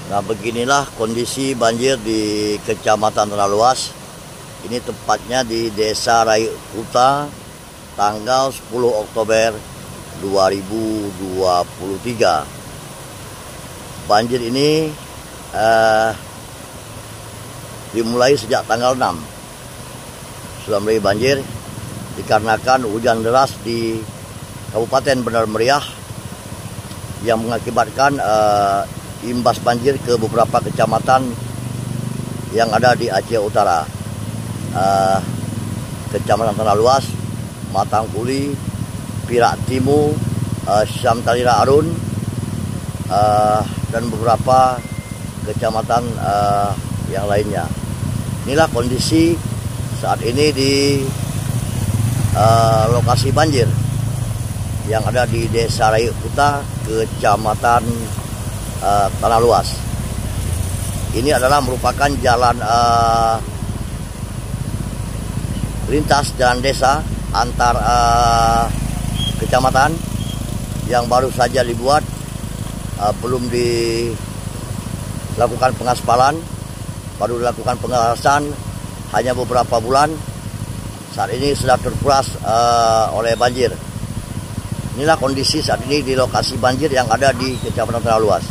Nah, beginilah kondisi banjir di Kecamatan Tanah Luas. Ini tepatnya di Desa Rayu Kuta, tanggal 10 Oktober 2023. Banjir ini dimulai sejak tanggal 6. Sudah mulai banjir dikarenakan hujan deras di Kabupaten Benar Meriah yang mengakibatkan imbas banjir ke beberapa kecamatan yang ada di Aceh Utara. Kecamatan Tanah Luas, Matangkuli, Pirak Timur, Syamtalira Arun, dan beberapa kecamatan yang lainnya. Inilah kondisi saat ini di lokasi banjir yang ada di Desa Rayu Kuta, Kecamatan Tanah Luas. Ini adalah merupakan jalan lintas jalan desa antar kecamatan yang baru saja dibuat, belum dilakukan pengaspalan, baru dilakukan pengawasan hanya beberapa bulan. Saat ini sudah terkuras oleh banjir. Inilah kondisi saat ini di lokasi banjir yang ada di Kecamatan Tanah Luas.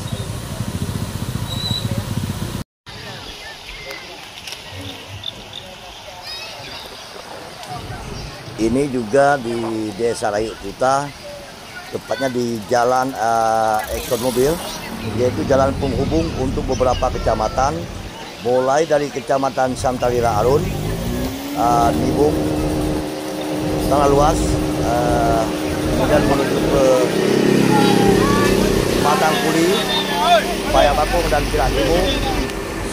Ini juga di Desa Rayu Kuta, tepatnya di jalan Ekonomobil, yaitu jalan penghubung untuk beberapa kecamatan, mulai dari Kecamatan Syamtalira Arun, Nibung, Tanah Luas, kemudian menuju ke Matangkuli, Payabakung, dan Pirak Timur.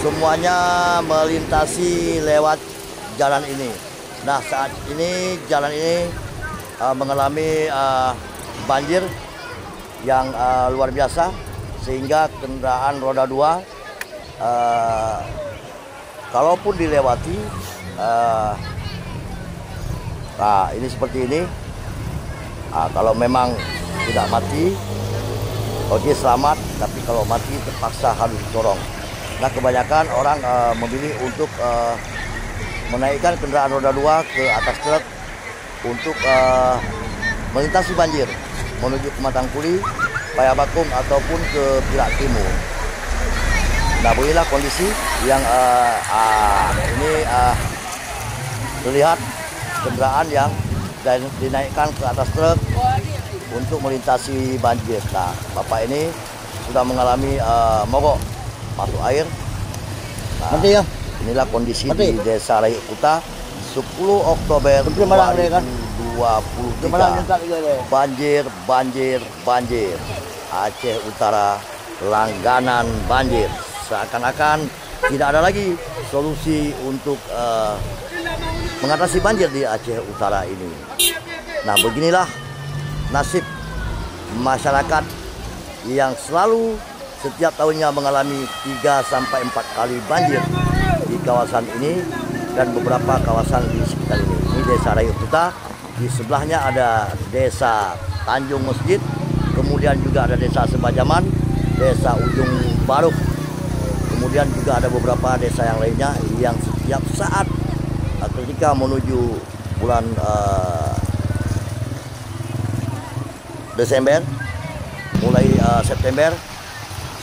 Semuanya melintasi lewat jalan ini. Nah, saat ini jalan ini mengalami banjir yang luar biasa, sehingga kendaraan roda 2 kalaupun dilewati, nah ini seperti ini. Kalau memang tidak mati, oke, selamat. Tapi kalau mati terpaksa harus disorong. Nah, kebanyakan orang memilih untuk menaikkan kendaraan roda 2 ke atas truk untuk melintasi banjir menuju ke Matangkuli, Payabakung, ataupun ke Pirak Timur. Nah, beginilah kondisi yang ini terlihat kendaraan yang dinaikkan ke atas truk untuk melintasi banjir. Nah, Bapak ini sudah mengalami mogok masuk air. Nah, inilah kondisi di Desa Rayu Kuta 10 Oktober 2023. Banjir. Aceh Utara langganan banjir. Seakan-akan tidak ada lagi solusi untuk mengatasi banjir di Aceh Utara ini. Nah, beginilah nasib masyarakat yang selalu setiap tahunnya mengalami 3-4 kali banjir di kawasan ini dan beberapa kawasan di sekitar ini. Ini Desa Rayu Kuta, di sebelahnya ada Desa Tanjung Masjid, kemudian juga ada Desa Sebajaman, Desa Ujung Baruk, kemudian juga ada beberapa desa yang lainnya yang setiap saat ketika menuju bulan Desember, mulai September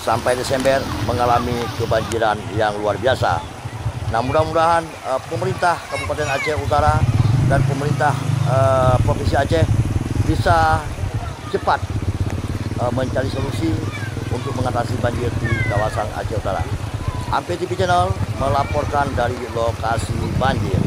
sampai Desember mengalami kebanjiran yang luar biasa. Nah, mudah-mudahan pemerintah Kabupaten Aceh Utara dan pemerintah Provinsi Aceh bisa cepat mencari solusi untuk mengatasi banjir di kawasan Aceh Utara. Ampe TV Channel melaporkan dari lokasi banjir.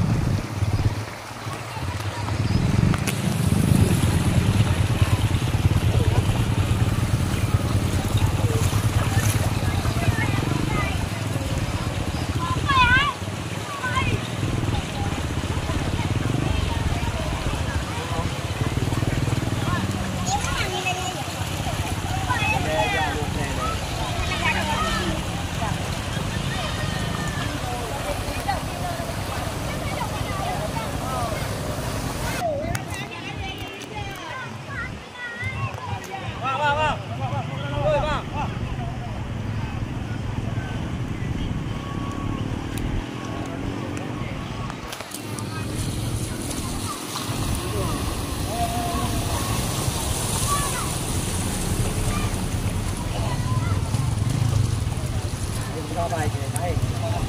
baik.